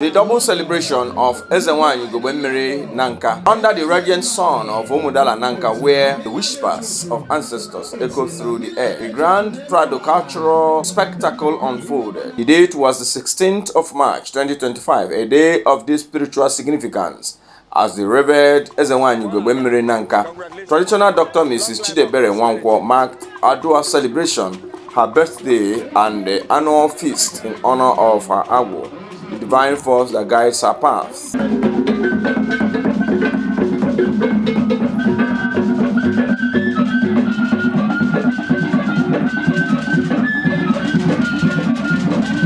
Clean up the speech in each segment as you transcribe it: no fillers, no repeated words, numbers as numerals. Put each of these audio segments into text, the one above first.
The double celebration of Ezenwanyi Ugogbe Mmiri Nanka under the radiant sun of Umudala Nanka, where the whispers of ancestors echo through the air. The grand trado-cultural spectacle unfolded. The date was the 16th of March 2025, a day of deep spiritual significance, as the revered Ezenwanyi Ugogbe Mmiri Nanka, traditional Dr. Mrs. Chidiebere Nwankwo, marked Agwu celebration, her birthday, and the annual feast in honor of her Agwu, the divine force that guides her path.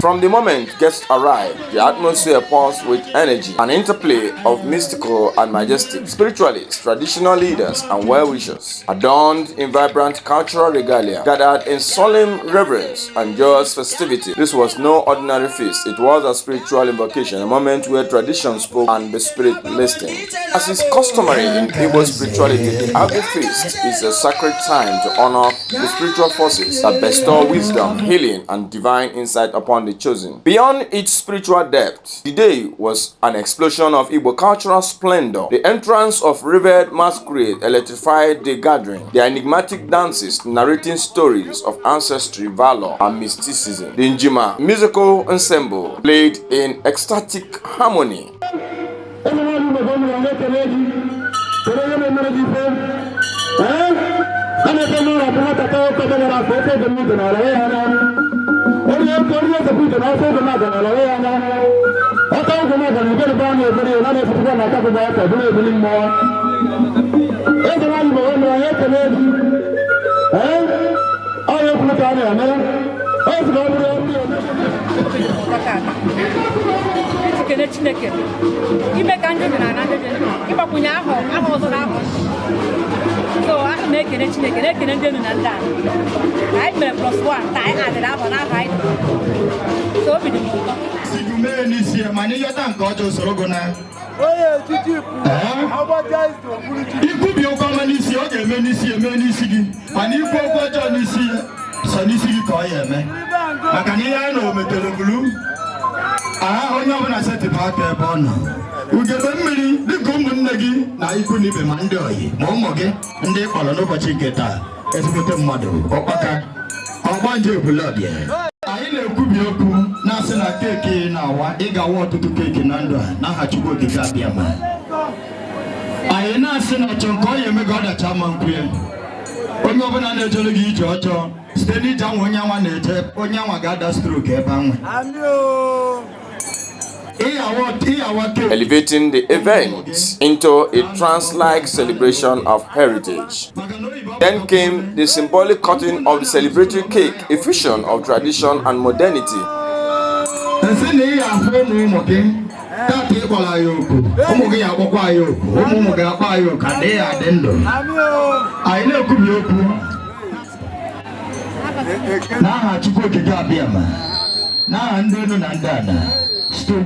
From the moment guests arrive, the atmosphere pours with energy, an interplay of mystical and majestic. Spiritualists, traditional leaders, and well-wishers, adorned in vibrant cultural regalia, gathered in solemn reverence and joyous festivity. This was no ordinary feast. It was a spiritual invocation, a moment where tradition spoke and the spirit listened. As is customary in Igbo spirituality, the Agwu feast is a sacred time to honor the spiritual forces that bestow wisdom, healing, and divine insight upon the chosen. Beyond its spiritual depth, the day was an explosion of Igbo cultural splendor. The entrance of revered masquerade electrified the gathering, their enigmatic dances narrating stories of ancestry, valor, and mysticism. The Njima musical ensemble played in ecstatic harmony. So I make it I make plus one. I added up on our right. So we onye ọbụla setịpụ aka ebe ọ nọ. Ugogbe mmiri dịka ụmụnne gị na ikwu na ibe ma ndị oyi ma ụmụ gị ndị kpọrọ n'ụbọchị nke taa, ezigbote mmadụ ọkpaka ọgbanje ebulọdị. Anyị na-ekwubi okwu na-asị na keeki na-awa ịgawa ọtụtụ keeki na ndụ a n'aha Chukwu okike abịa ma. Anyị na-asị na ọchọ nke ọ ya eme gị ọdachi ama nkwe. Onye ọbụla na-ejere gị ije ọjọọ site n'ije anwa onye anwa na-eje, onye anwa ga-ada stroke ebe anwa. Elevating the event into a trance-like celebration of heritage. Then came the symbolic cutting of the celebratory cake, a fusion of tradition and modernity. Still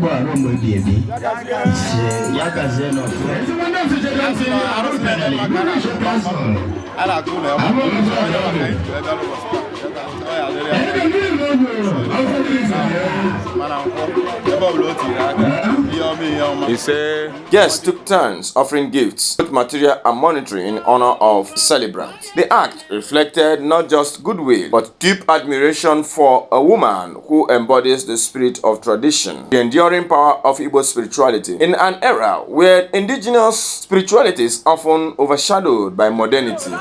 Guests took turns offering gifts, both material and monetary, in honor of celebrants. The act reflected not just goodwill, but deep admiration for a woman who embodies the spirit of tradition, the enduring power of Igbo spirituality, in an era where indigenous spirituality is often overshadowed by modernity.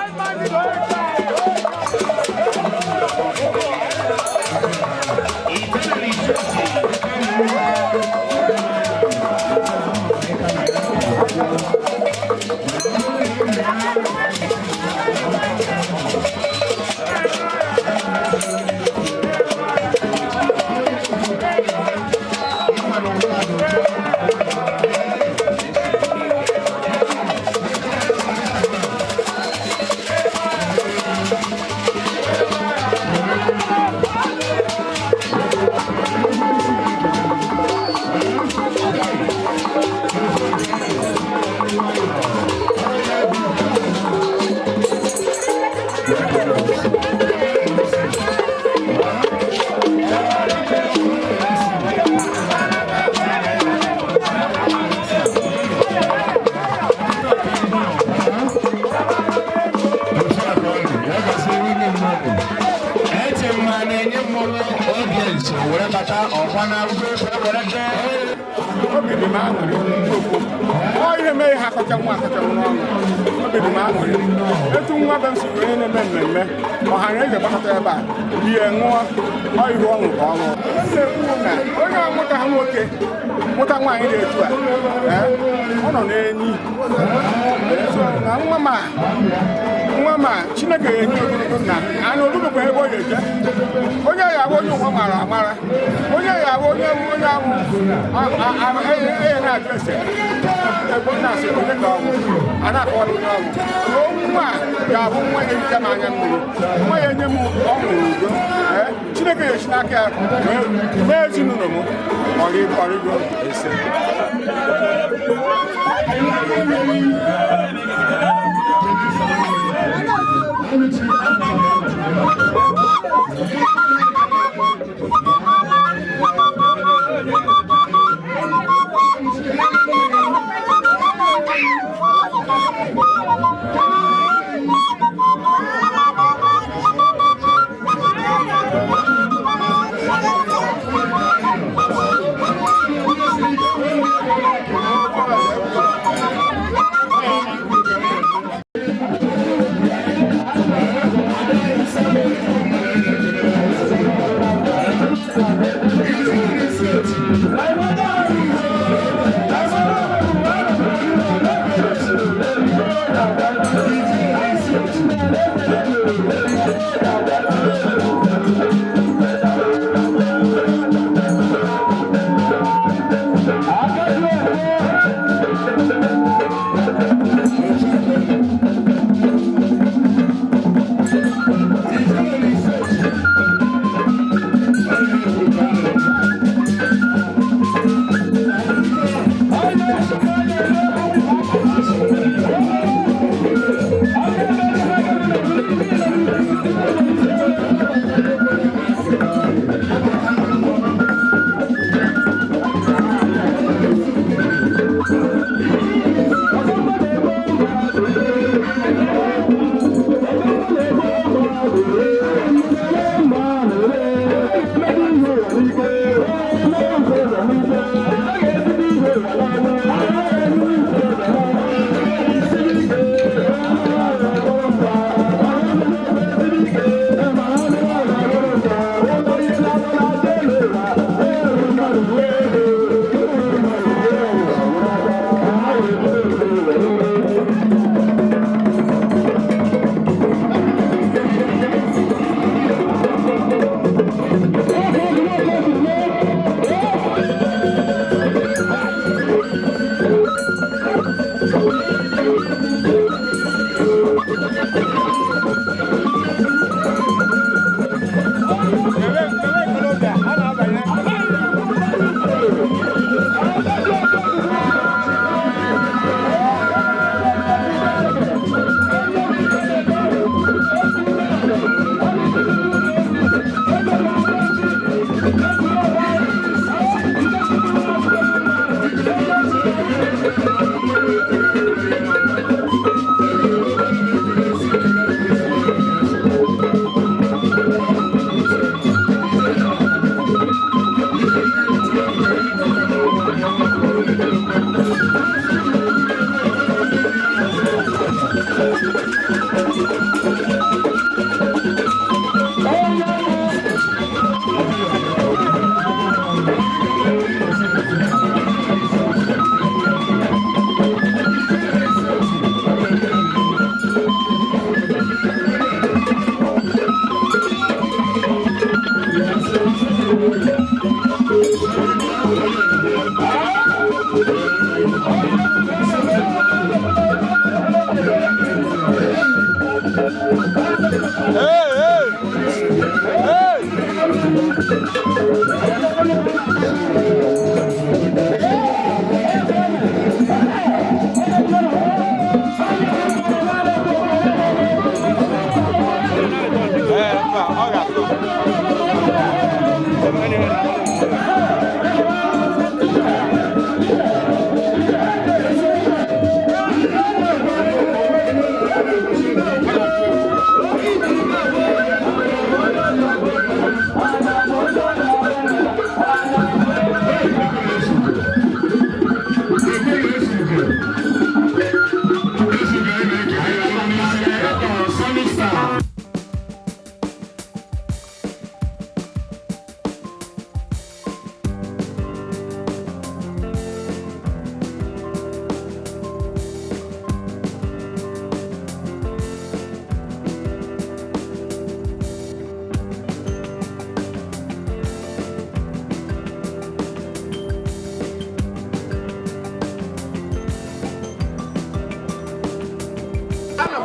obi dị m aṅụrị ọ ihe mee ha akacha nwa n'ọnụ obi dị m aṅụrị etu nwa be m si wee na-eme mmemme ọha na eze gbakọta ebe a ihe ṅụọ ọ ihu ọṅụ ka ọ ṅụọ na-ekwu na onye amụta ha nwoke mụta nwaanyị dị etu a ọ nọ n'enyi na nwa ma Chineke ga-enye ogologo na ana olubekwa ebe ọ ga-eje onye ya abụ onye ụwa mara amara onye ya abụ onye ahụ enye na-ajụ ese ebe ọ na-asị onye ka ọgwụ a na-akọwara onye ọgwụ nwa ga-abụ nwa ya ehicha m anya mmiri nwa ya enye m ọṅụ udo Chineke ga-esi n'aka ya mee ezinụlọ m ọrịgo ise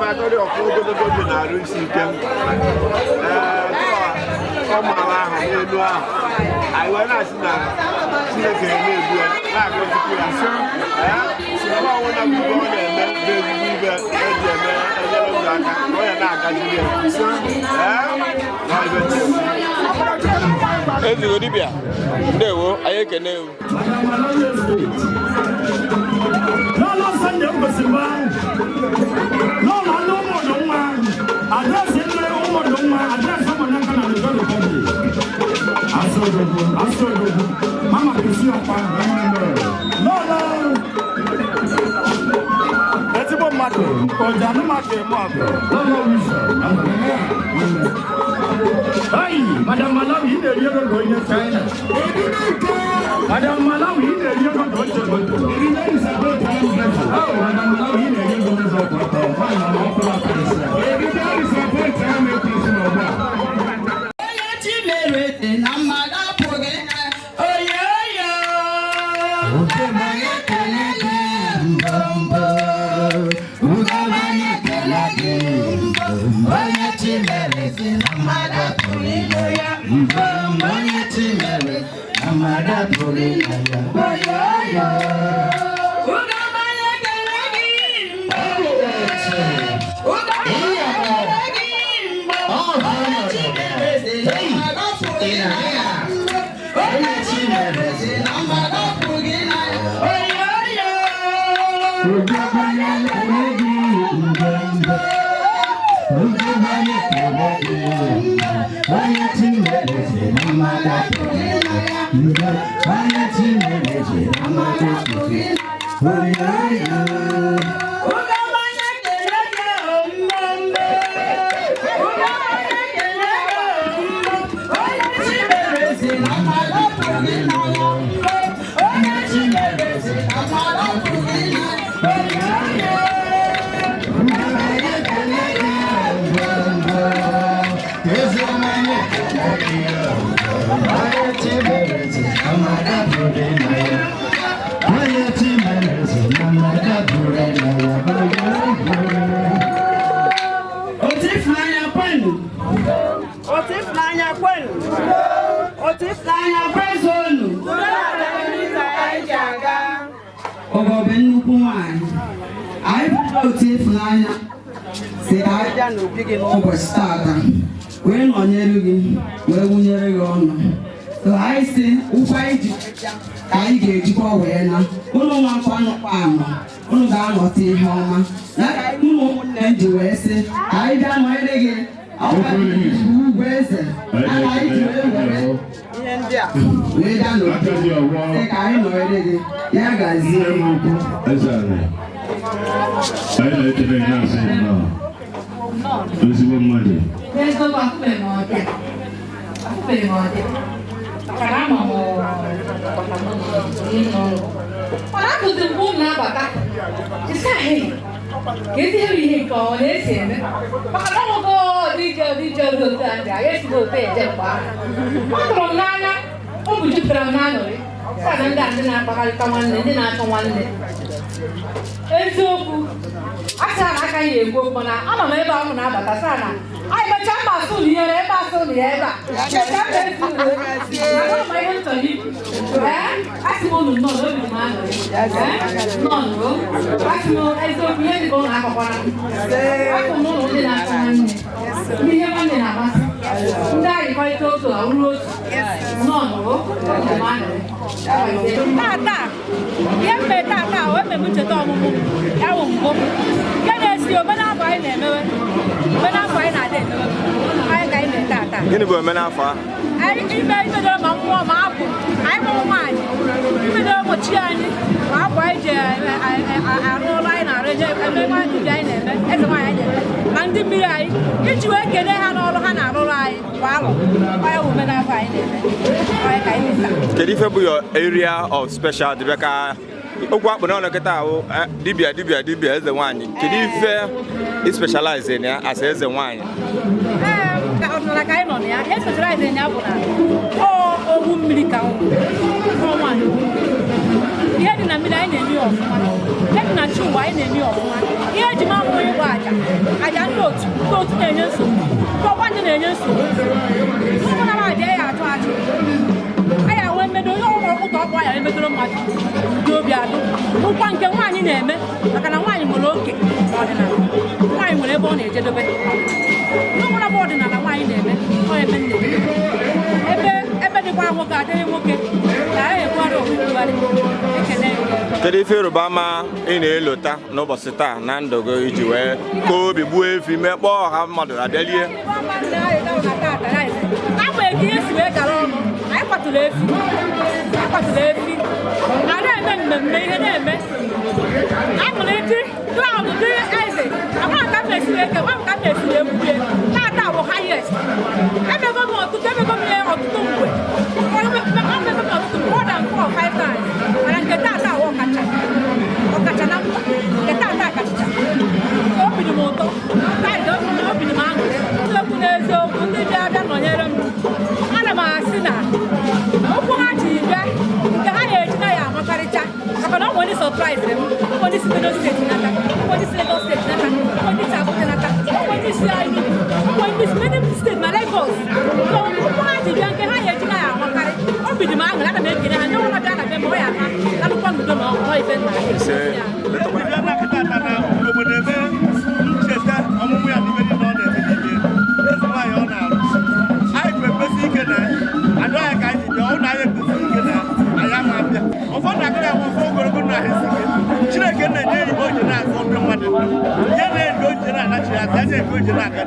matọrị ọkụ ogologo dị na-arụ isi ike ọ mara ahụ n'elu ahụ anyị wee na-asị na Chineke na-egbu ya na-agọzikwu ya sinema ọnwụ na mgbe ọ na-eme bụ ezigbo ibe eji eme enyere ndụ aka ọ ya na-agaziri ya ezigbo dibịa ndewo anyị ekene ewu n'ọlụ Sọnde mgbesịmba n'ụlọ ndị ụmụdụ nwa adresị ndị ụmụdụ nwa adresị ụmụ Nanka na asọdogo mama kesi ọkwa n'ụlọ ezigbo mmadụ ọja anụmaka eme ọgụ n'ụlọ wizo ayi Madam Malawi ị na-eri ego ka onye China Madam Malawi ị na-eri ego ka onye Toronto Madam Malawi ị na-eri ego n'ụzọ ọkpọrọ onye Chimere dị na mmadụ apụghị oyoyo onye Chimere dị na mmadụ apụghị ya onye Chimere na mmadụ apụghị ya Ogobe nnukwu nwanyị anyị bụrụ otu ịfụnanya si abịa n'obi gị n'ụbọchị taata wee nọnyere gị wee wụnyere gị ọnụ anyị si ụkwụ anyị ji ka anyị ga-ejikwa wee na ụlọ nwakwa nụkwa anọ unu ga-anọta ihe ọma ya ka ụmụ ụmụnne m ji wee sị anyị bịa nọnyere gị ugwu eze anyị ji wee were ihe ndị a wee bịa n'obi sị ka anyị nọnyere gị ya gazie okwu anyị na-ekele ihe asị ezigbo mmadụ mana akụzi mgbe ụmụ na-abata isi ahịa ka ezi ihe ihe nke ọ na-esi eme maka na ọnwụgo dije otu a ndị agha esighị otu eje mgbe ahụ ọ tụrụ m n'anya ụmụ jupụtara m n'aṅụrị sana ndị a ndị na-akpakọrịta nwanne ndị na-achọ nwanne eziokwu asa na aka ya egwu okwu na ama m ebe ahụ na-abata saa na anyị mechaa mba asụ na ihe ebe asụ na ya ebe a ma ihe m chọrọ ikwu asị m unu nnọọ n'obi m aṅụrị nnọọ asị m eziokwu ihe dịka ụlọ akọkwara asị m ụlọ ndị na-achọ nwanne ndị ihe nwanne na-amasị ndị arịkọrịta otu awụrụ otu nnọọ obi m aṅụrị tata ihe mbe tata wee mebe ncheta ọmụmụ ya wụ mbụ nke na-esi omenafọ anyị na-emewe omenafọ anyị na-adị emewe anyị ka anyị na-ete tata. Gịnị bụ omenafọ ahụ? Imedoro ma mmụọ ma abụ anyị bụ nwaanyị imedoro mgbochi anyị ma abụ anyị ji arụ ụlọ anyị na-arụ eje eme nwaanyị anyị na-eme eze nwaanyị anyị na-eme ma ndị mmiri anyị iji wee kene ha n'ọrụ ha na-arụrụ anyị kwa alụ onye bụ omenafọ anyị na-eme onye ka anyị na-ete. Kedu ife bụ your area of special dibịa ka okwu akpụ n'ọnụ kịta ahụ dibịa eze nwaanyị kedu ife ị specialize in ya as eze nwaanyị? Ka ọdịnala ka anyị nọ na ya specialize in ya bụ na owu mmiri ka nwaanyị ihe dị na mmiri anyị na-eme ọfụma, ihe dị na chi ụwa anyị na-eme ọfụma, ihe eji m amụ ịgba aja ndị otu na-enye nsogbu, ọgba ndị na-enye nsogbu ụmụna m aja ya atụ achị anyị enwe mmedo onye ọgwụrụ ụtọ ọkpụ ya emedoro mmadụ dị obi adụ ụkwa nke nwaanyị na-eme maka na nwaanyị nwere oke ọdịnala, nwaanyị nwere ebe ọ na-ejedobe n'ụmụna bụ ọdịnala nwaanyị na-eme ọ eme nne ebe dịkwa nwoke adịghị nwoke ka anyị ekwara okwukwugharị ekele kedu ife ịrụba ama ị na-elota n'ụbọchị taa na ndụ gị iji wee ka obi gbuo efi mekpọọ ọha mmadụ abịalie agbanyeghị ihe si wee gara ọnụ anyị kwatụrụ efi a na-eme mmemme ihe na-eme amụlịdị klaud dị eze amaghị ka m na-esiri eke gwa m ka m na-esiri ekwuye taata bụ highest emego m ọtụtụ ihe ọtụtụ mgbe more than 4 or 5 times mana nke taata ahụ ọkacha na mkpa nke taata akachicha obi dị m ụtọ obi dị m aṅụrị eziokwu n'eziokwu ndị bịa nọnyere m ana m asị na okwu ha ji bịa nke ha na-eji na ya amakarịcha maka na ọ nwere sọpraịz m onye si Edo steeti nata onye si Lagos steeti nata onye si Abuja nata onye si Enugu onye si many steeti na Lagos okwu ha ji bịa nke ha na-eji na ya amakarị obi dị m aṅụrị ana m ekele ha ndị ọbụla bịa na be m ọ ya aka alụkwa n'udo na ọ ife nna ncheta ọmụmụ ya n'ime dị na ọ na-eme n'ime ezi nwaanyị ọ na-arụ anyị kwepesi ike na adọ ya ka anyị ji ọ na anyị ekwesi ike na anyị ama abịa ụfọdụ akịrị agwa ụfọ ogologo na ahụ isi ike Chineke na-enye enyi oje na-azụ ndị mmadụ ihe na-enye oje na-anachi ya aka eke oje na-aga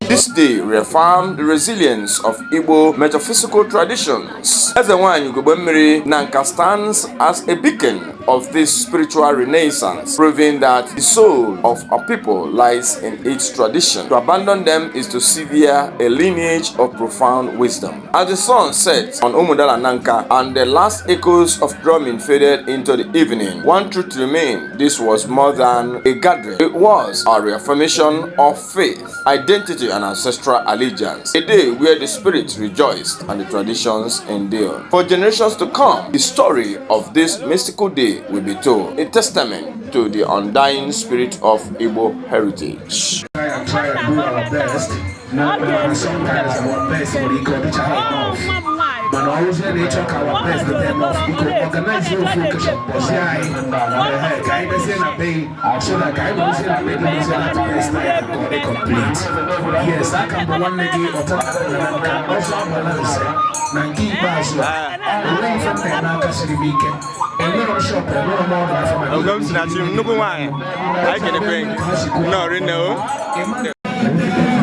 This day reaffirmed the resilience of Igbo metaphysical traditions. Ezenwanyi Ugogbe Mmiri Nanka stands as a beacon of this spiritual renaissance, proving that the soul of a people lies in its tradition. To abandon them is to sever a lineage of profound wisdom. As the sun set on Umudala Nanka and the last echoes of drumming faded into the evening, one truth remained: this was more than a gathering. It was a reaffirmation of faith, identity, and ancestral allegiance. A day where the spirits rejoiced and the traditions endured. For generations to come, the story of this mystical day will be told, a testament to the undying spirit of Igbo heritage. Try and do our best. And sometimes our best will equal each other. Man, always when they talk our best, the time of equal organize your focus. But yeah, I say na pay so that I will say na pay the best time to complete. Yes, I can be one lady or also balance. Nanki basu. Learn from the Nanka city weekend. And we're on shop and we're more from a Welcome to the Nuku wine. I can bring no Reno. Thank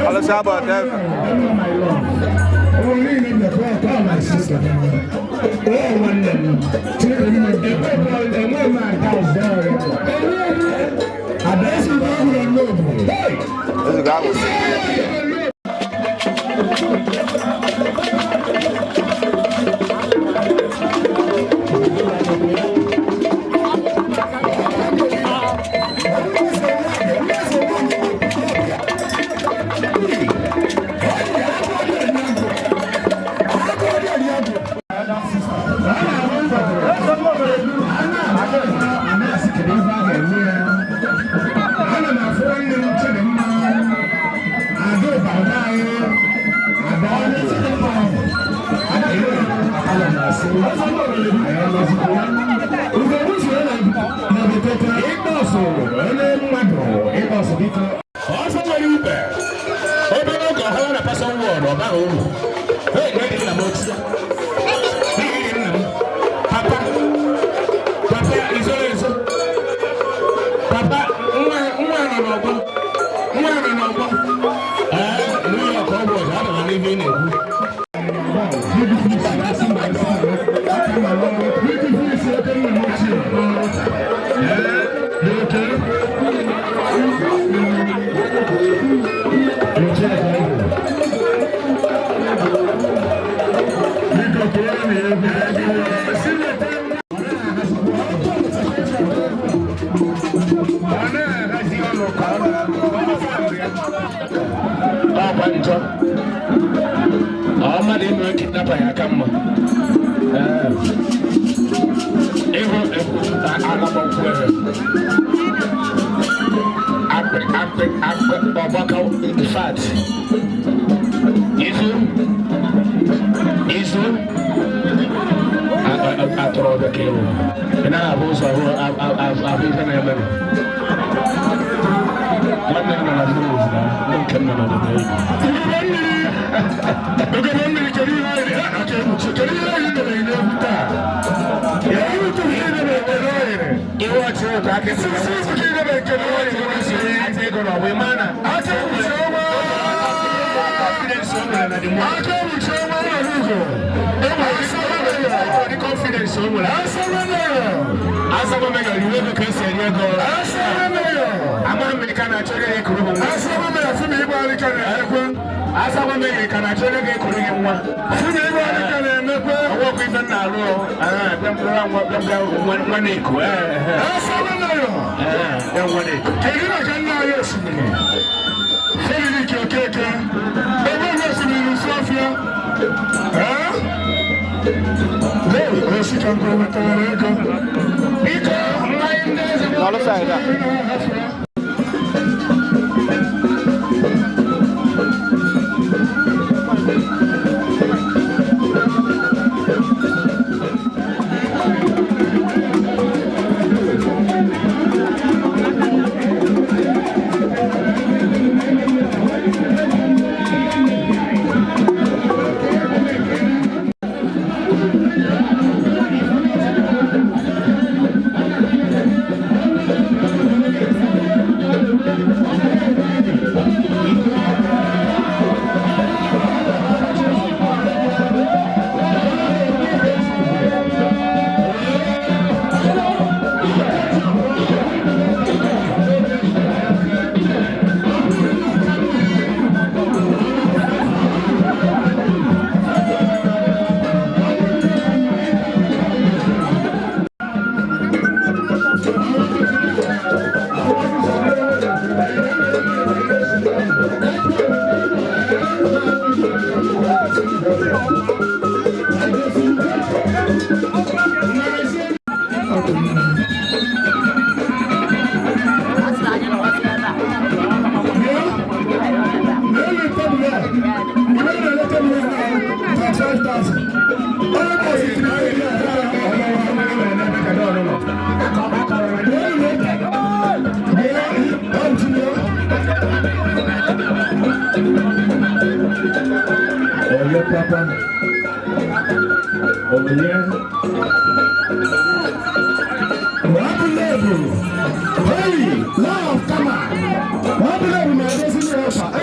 Alles about that.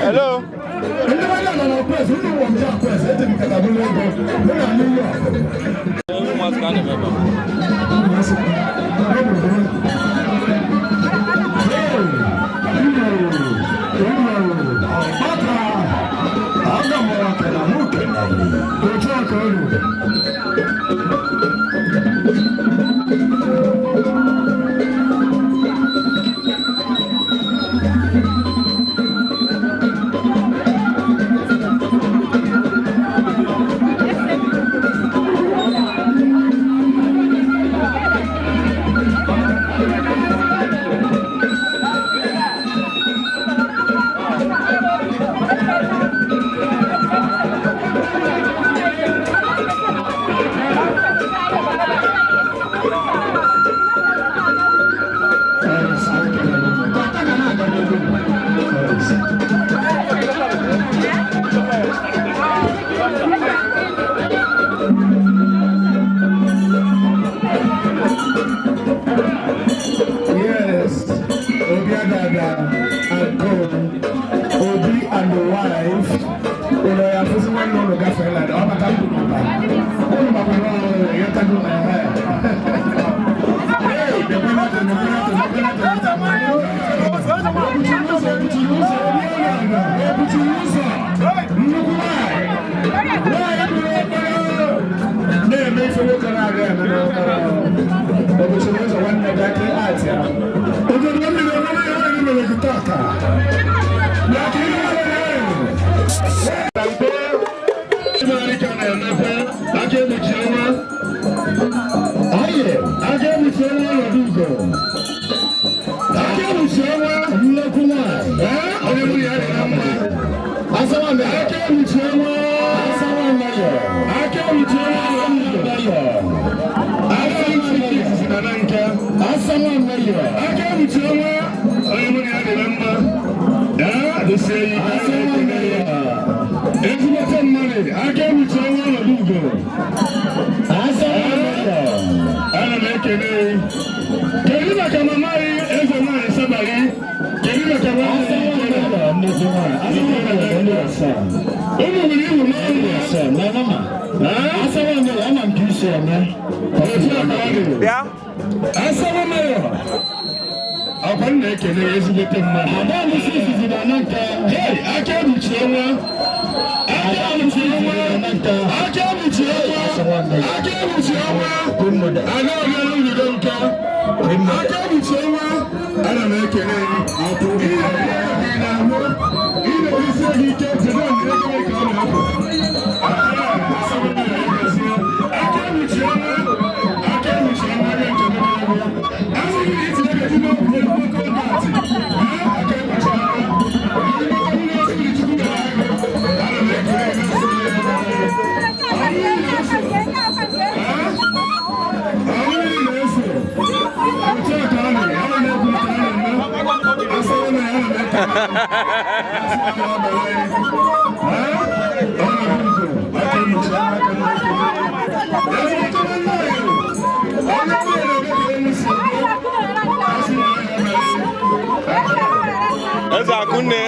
Hello.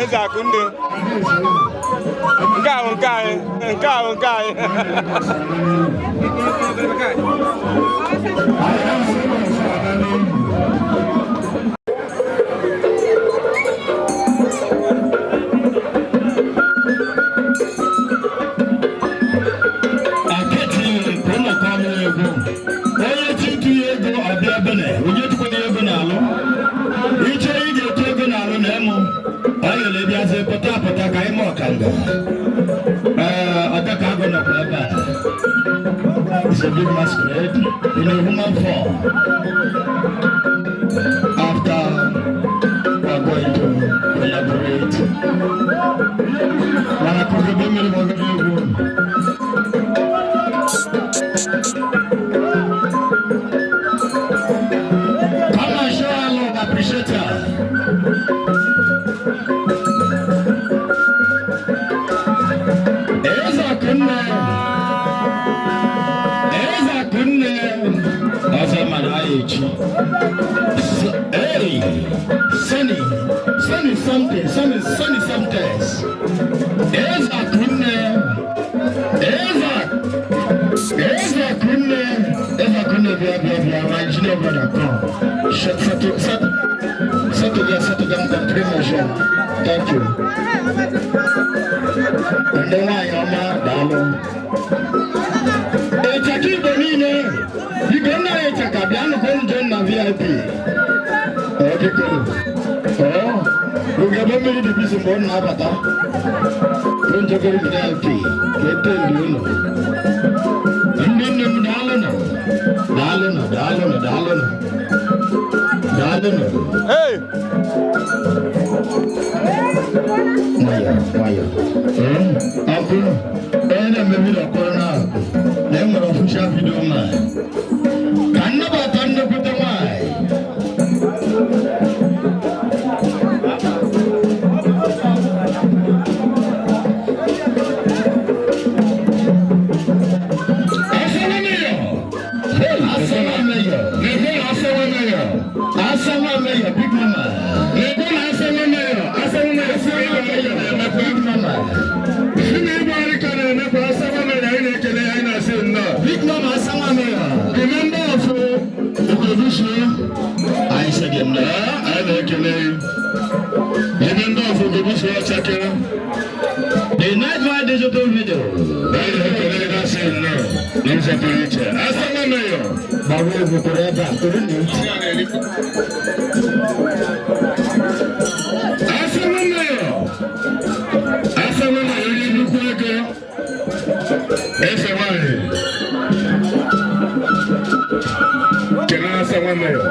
Ezakunde. Nkai. It's a big masquerade in a human form. After we are going to elaborate, come and show our love, appreciate her. Eza kunne, asa mana ayechi. something. Sunny something. Eza kunne. Bia. My junior brother come. Settle down the promotion. Thank you. And then I am Dalo. Echaki Bonine. You can know Echakabiano Gonjon VIP. Okay, cool. Oh, look at me the piece of one avatar. Don't take it VIP. Get you know. And then Dalano. Hey! Maya. Uncle, and I'm a little corner. Then we're official video man. Can never turn up with the wine. Big mama. Big mama, remember of I said, I remember of the night my digital video. There's a picture. But we will forever. Ezenwanyi. Can I ask one mayor?